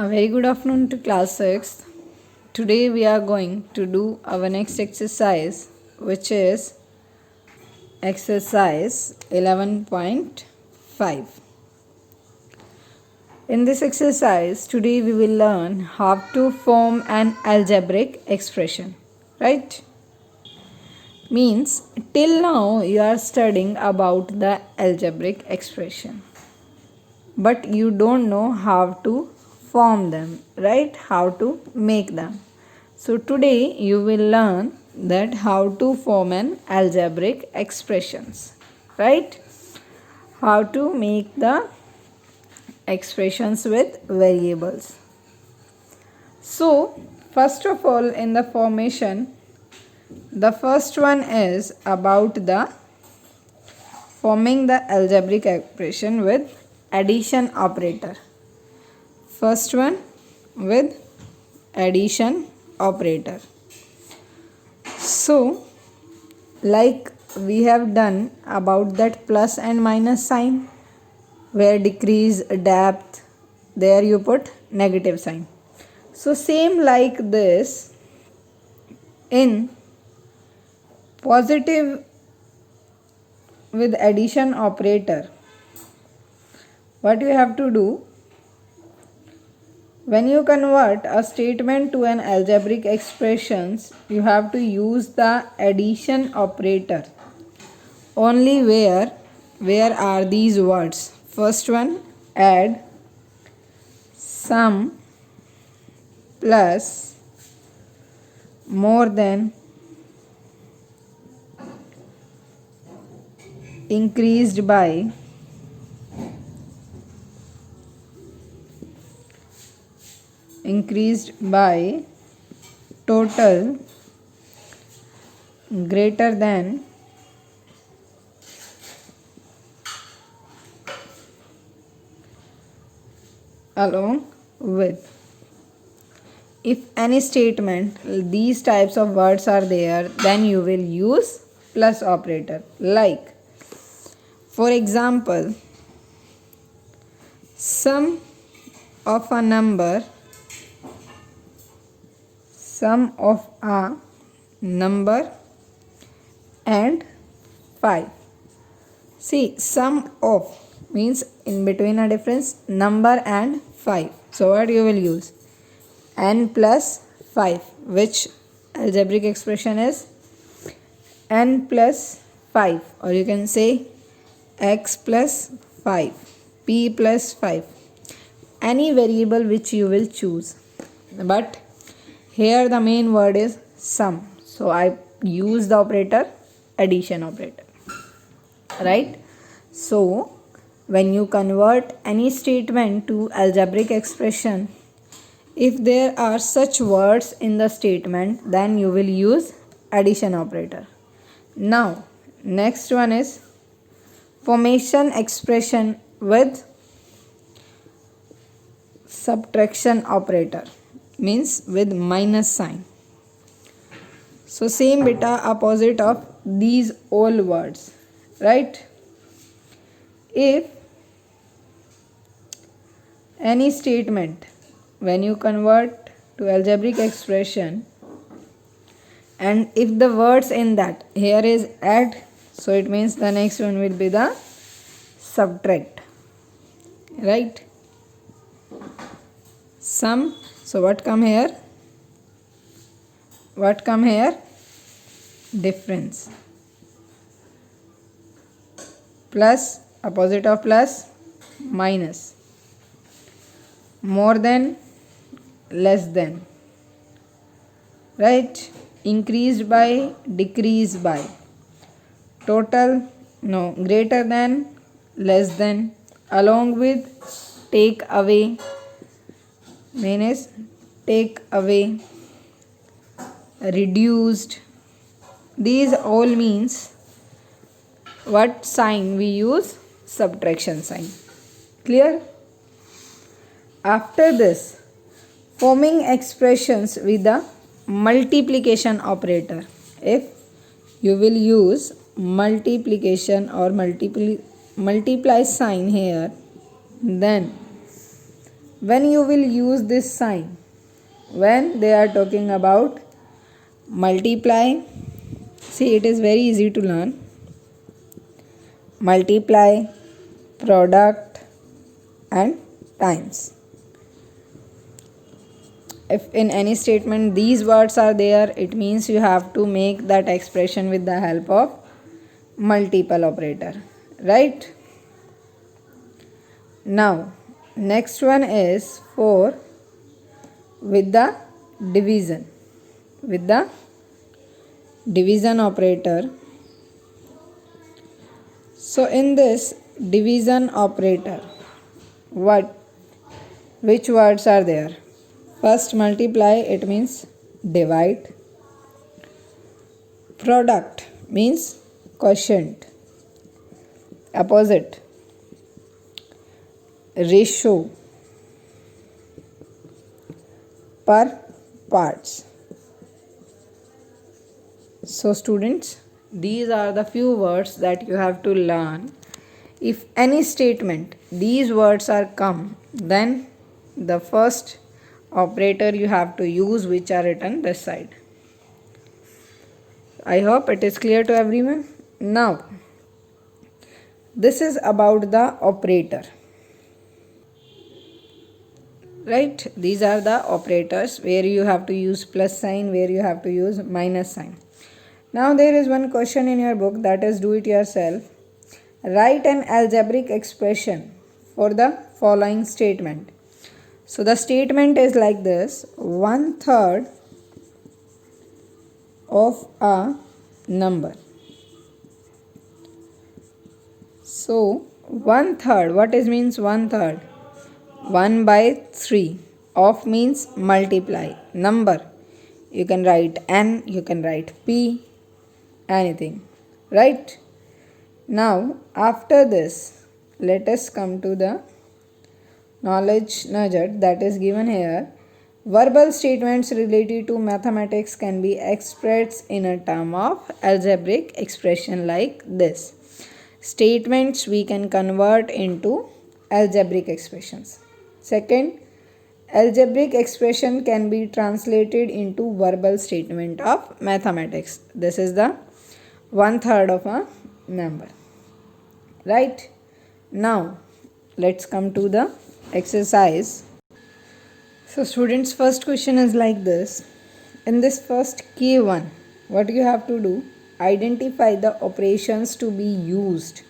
A very good afternoon to class 6th. Today we are going to do our next exercise, which is exercise 11.5. In this exercise, today we will learn how to form an algebraic expression, right? Means till now you are studying about the algebraic expression, but you don't know how to form them, right? How to make them. So today you will learn that how to form an algebraic expressions, right? How to make the expressions with variables. So first of all, in the formation, the first one is about the forming the algebraic expression with addition operator. First one with addition operator. So like we have done about that plus and minus sign, where decrease depth, there you put negative sign. So same like this, in positive with addition operator, what you have to do, when you convert a statement to an algebraic expressions, you have to use the addition operator only where are these words. First one, add, sum, plus, more than, increased by, total, greater than, along with. If any statement these types of words are there, then you will use plus operator. Like for example, sum of a number and 5. See, sum of means in between a difference number and 5. So what you will use? N plus 5, which algebraic expression is n plus 5, or you can say x plus 5, p plus 5, any variable which you will choose. But here the main word is sum, so I use the operator addition operator, right? So when you convert any statement to algebraic expression, if there are such words in the statement, then you will use addition operator. Now next one is formation expression with subtraction operator, means with minus sign. So same beta opposite of these all words, right? If any statement, when you convert to algebraic expression, and if the words in that, here is add, so it means the next one will be the subtract, right? Sum, so what come here? Difference. Plus, opposite of plus, minus. More than, less than, right? Increased by, decreased by, total, no, greater than, less than, along with, take away, means take away, reduced. These all means what sign we use? Subtraction sign. Clear? After this, forming expressions with the multiplication operator. If you will use multiplication or multiply sign here, then when you will use this sign? When they are talking about multiply. See, it is very easy to learn. Multiply, product and times. If in any statement these words are there, it means you have to make that expression with the help of multiple operator, right? Now next one is for with the division. With the division operator. So in this division operator, which words are there? First, multiply, it means divide. Product means quotient. Opposite, ratio. Per parts. So students, these are the few words that you have to learn. If any statement these words are come, then the first operator you have to use which are written this side. I hope it is clear to everyone. Now this is about the operator, right? These are the operators where you have to use plus sign, where you have to use minus sign. Now there is one question in your book, that is do it yourself. Write an algebraic expression for the following statement. So the statement is like this: 1/3 of a number. So 1/3, what is means 1/3? 1/3. Of means multiply. Number, you can write n, you can write p, anything, right? Now after this, let us come to the knowledge nugget that is given here. Verbal statements related to mathematics can be expressed in a term of algebraic expression like this. Statements we can convert into algebraic expressions. Second, algebraic expression can be translated into verbal statement of mathematics. This is the 1/3 of a number, right? Now let's come to the exercise. So students, first question is like this. In this first K1, what you have to do? Identify the operations to be used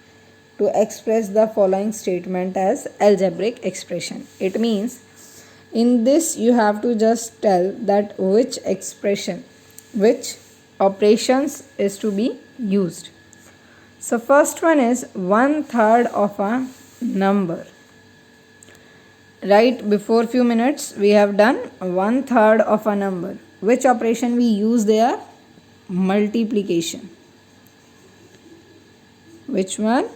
to express the following statement as algebraic expression. It means in this you have to just tell that which expression, which operations is to be used. So first one is 1/3 of a number. Right, before few minutes we have done 1/3 of a number. Which operation we use there? Multiplication. Which one?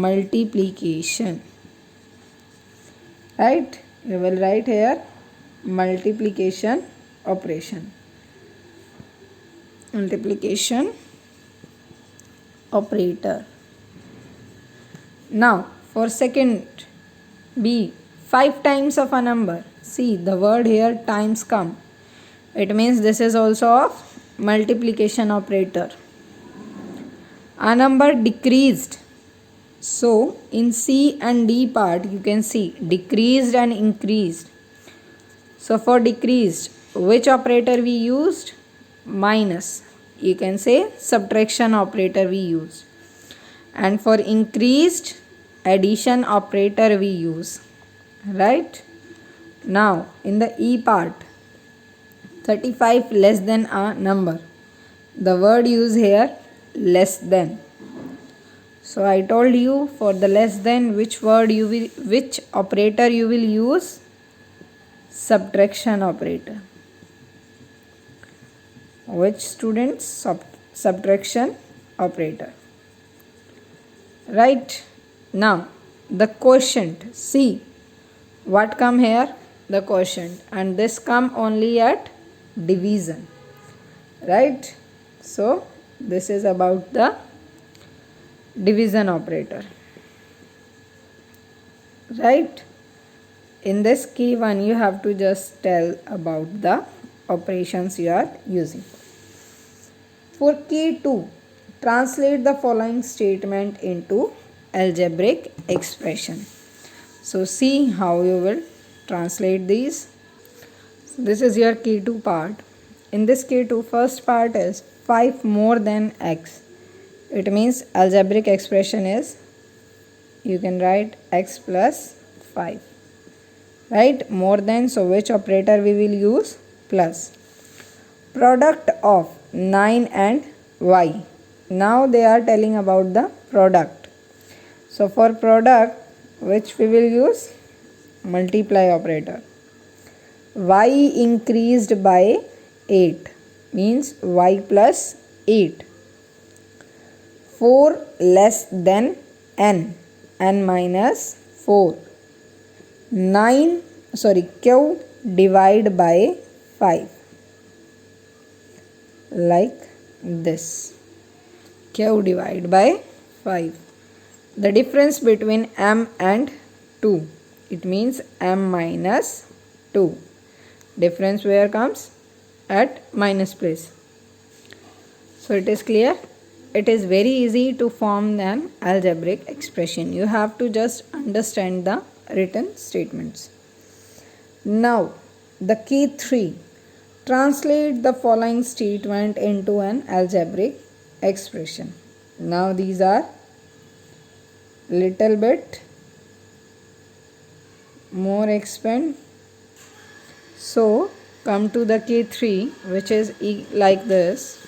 Multiplication. Right, you will write here multiplication operation. Multiplication operator. Now for second B, 5 times of a number. See, the word here times come. It means this is also of multiplication operator. A number decreased. So in C and D part you can see decreased and increased. So for decreased, which operator we used? Minus. You can say subtraction operator we use. And for increased, addition operator we use. Right? Now in the E part, 35 less than a number. The word used here less than. So I told you for the less than which operator you will use? Subtraction operator. Which students? Subtraction operator. Right? Now the quotient. See what come here? The quotient, and this come only at division. Right? So this is about the division operator. Right? In this key 1, you have to just tell about the operations you are using. For key 2, translate the following statement into algebraic expression. So see how you will translate these. This is your key 2 part. In this key 2, first part is 5 more than x. It means algebraic expression is, you can write x plus 5. Right? More than, so which operator we will use? Plus. Product of 9 and y. Now they are telling about the product. So for product, which we will use? Multiply operator. Y increased by 8 means y plus 8. 4 less than n minus 4. Q divide by 5. Like this. Q divide by 5. The difference between m and 2. It means m minus 2. Difference where comes? At minus place. So it is clear? It is very easy to form an algebraic expression. You have to just understand the written statements. Now, the key 3. Translate the following statement into an algebraic expression. Now these are little bit more expand. So come to the key 3, which is like this.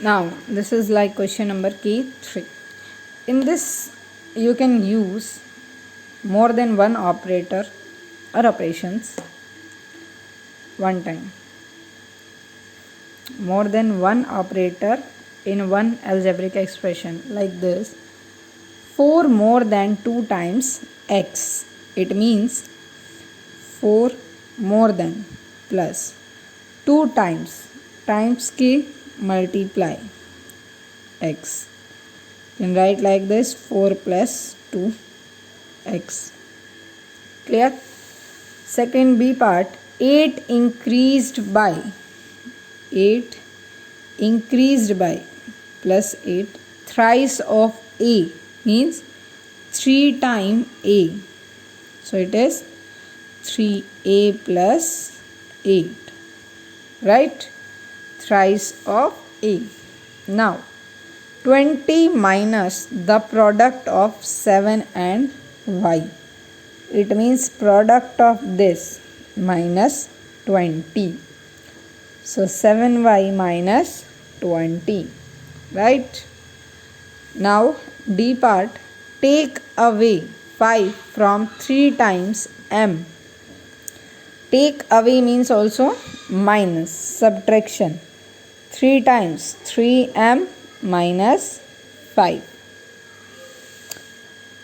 Now this is like question number key 3. In this you can use more than one operator or operations one time. More than one operator in one algebraic expression like this. 4 more than 2 times x. It means 4 more than plus 2 times की multiply x. You can write like this, 4 plus 2x. Clear? Second B part, 8 increased by plus 8 thrice of a means 3 times a. So it is 3a plus 8. Right? Thrice of a. Now 20 minus the product of 7 and y. It means product of this minus 20. So 7y minus 20. Right? Now D part, take away 5 from 3 times m. Take away means also minus, subtraction. 3 times 3m minus 5.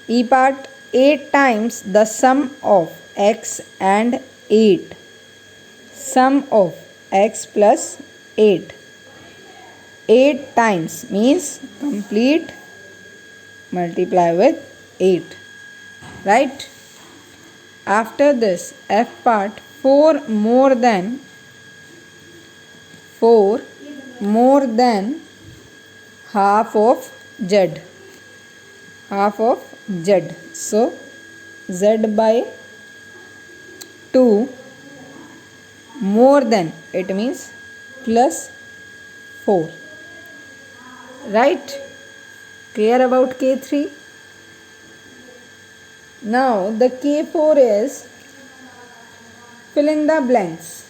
E part, 8 times the sum of x and 8. Sum of x plus 8. 8 times means complete multiply with 8. Right? After this, F part, 4 more than half of z. Half of z. So z by 2 more than, it means plus 4. Right? Clear about K3? Now the K4 is fill in the blanks.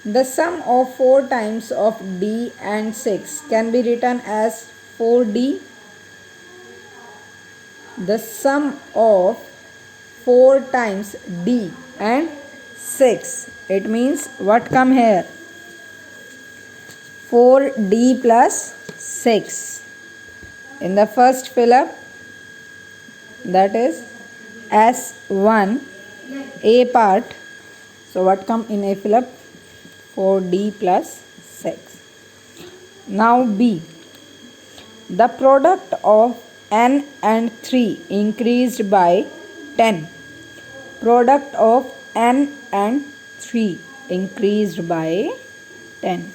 The sum of 4 times of d and 6 can be written as 4d. The sum of 4 times d and 6. It means what come here? 4d plus 6. In the first fill up, that is S1 A part. So what come in A fill up? 4d plus 6. Now B. The product of n and 3 increased by 10. Product of n and 3 increased by 10.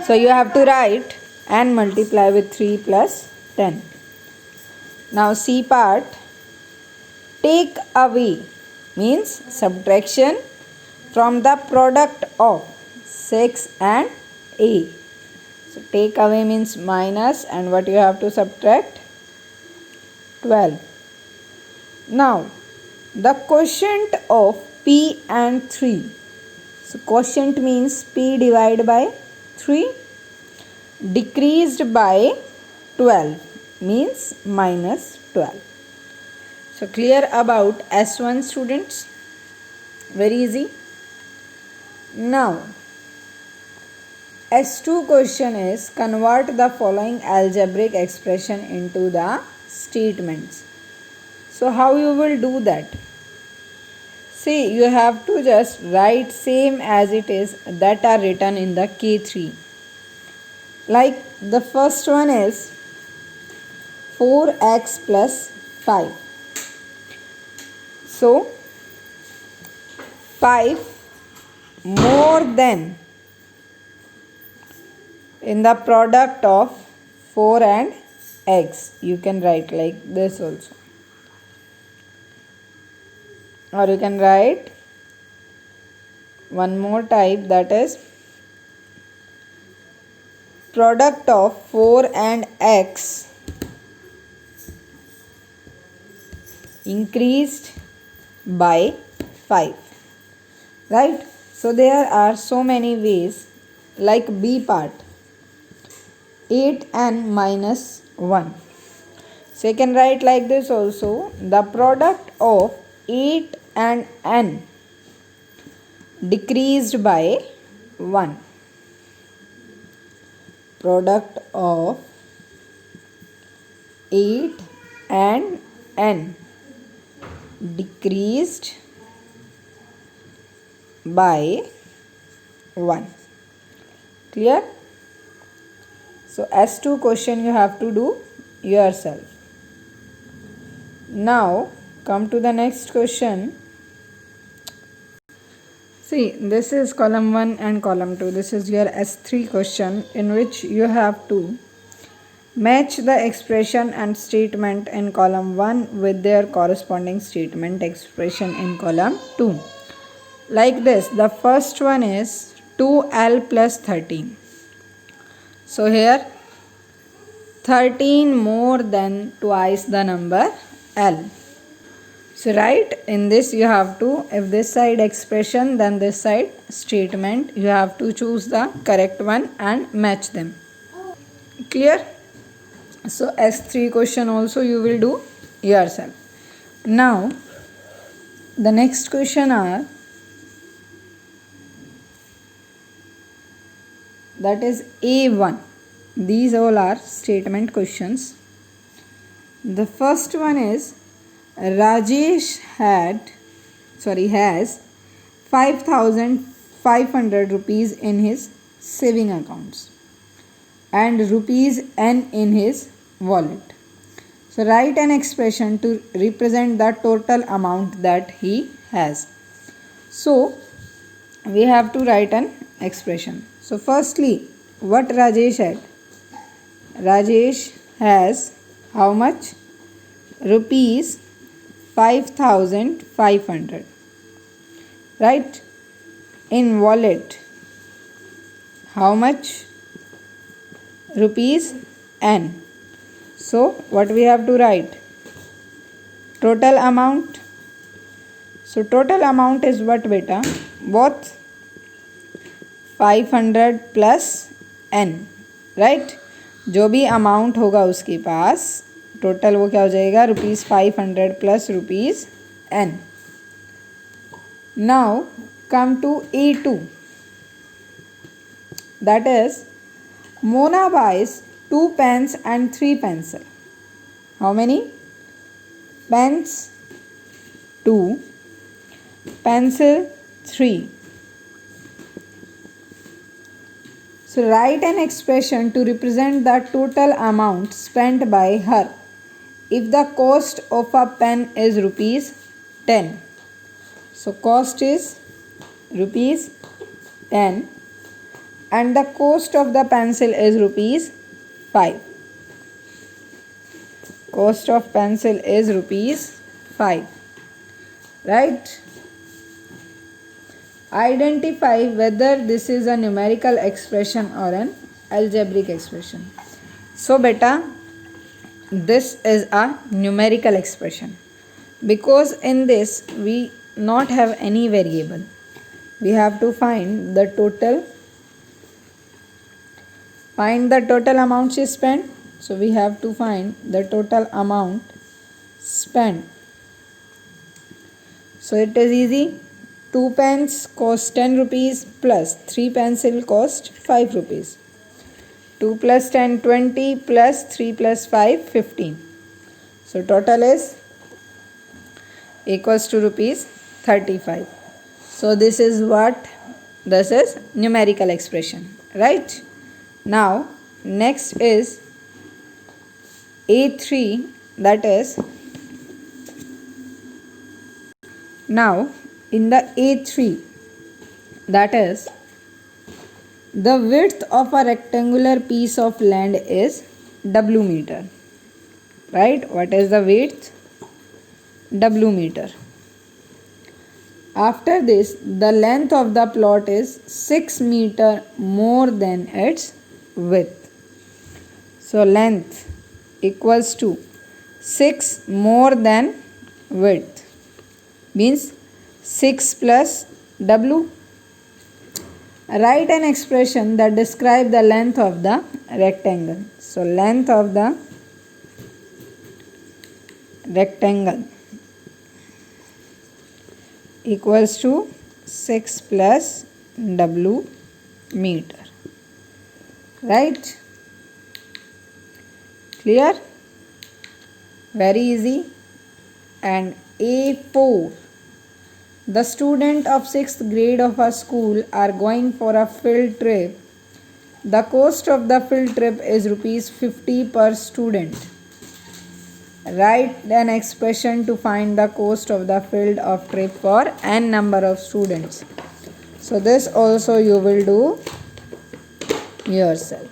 So you have to write n multiply with 3 plus 10. Now C part, take away means subtraction from the product of 6 and a. So take away means minus, and what you have to subtract? 12. Now the quotient of p and 3. So quotient means p divided by 3 decreased by 12 means minus 12. So clear about S1 students? Very easy. Now S2 question is, convert the following algebraic expression into the statements. So how you will do that? See, you have to just write same as it is that are written in the K3. Like the first one is 4x plus 5. So 5 more than in the product of 4 and x. You can write like this also. Or you can write one more type, that is product of 4 and x increased by 5. Right? So there are so many ways. Like B part, 8n minus 1. So you can write like this also, the product of 8 and n decreased by 1. Product of 8 and n decreased by 1. Clear? So S2 question you have to do yourself. Now come to the next question. See, this is column 1 and column 2. This is your S3 question, in which you have to match the expression and statement in column 1 with their corresponding statement expression in column 2. Like this, the first one is 2l plus 13. So here 13 more than twice the number l. So right, in this you have to, if this side expression then this side statement, you have to choose the correct one and match them. Clear? So S3 question also you will do yourself. Now the next question are, that is A1. These all are statement questions. The first one is, Rajesh has 5,500 rupees in his saving accounts and rupees n in his wallet. So write an expression to represent the total amount that he has. So we have to write an expression. So firstly, what Rajesh had? Rajesh has how much? Rupees 5,500. Right? In wallet, how much? Rupees n. So what we have to write? Total amount. So total amount is what beta? Both 500 plus n. Right? जो भी amount होगा उसके पास total वो क्या हो जाएगा? Rupees 500 plus rupees n. Now come to A2. That is, Mona buys 2 pens and 3 pencils. How many? Pens 2, pencil 3. So write an expression to represent the total amount spent by her if the cost of a pen is rupees 10, so cost is rupees 10 and the cost of the pencil is rupees 5. Cost of pencil is rupees 5. Right? Identify whether this is a numerical expression or an algebraic expression. So beta, this is a numerical expression because in this we not have any variable. We have to find the total amount she spent. So we have to find the total amount spent. So it is easy. 2 pens cost 10 rupees plus 3 pencil cost 5 rupees. 2 plus 10 20 plus 3 plus 5 15. So total is equals to rupees 35. So this is numerical expression, right? Now next is A3, that is, now in the A3, that is, the width of a rectangular piece of land is W meter, right? What is the width? W meter. After this, the length of the plot is 6 meter more than its width. So length equals to 6 more than width means 6 plus W. Write an expression that describes the length of the rectangle. So length of the rectangle equals to 6 plus W meter. Right? Clear? Very easy. And A4. The student of 6th grade of a school are going for a field trip. The cost of the field trip is rupees 50 per student. Write an expression to find the cost of the field of trip for n number of students. So this also you will do yourself.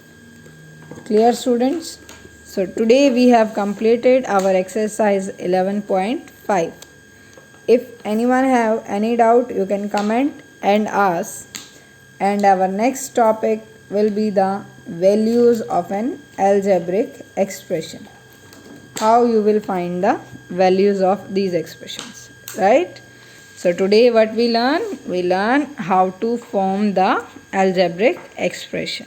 Clear, students? So today we have completed our exercise 11.5. If anyone have any doubt, you can comment and ask. And our next topic will be the values of an algebraic expression. How you will find the values of these expressions, right? So today what we learn? We learn how to form the algebraic expression.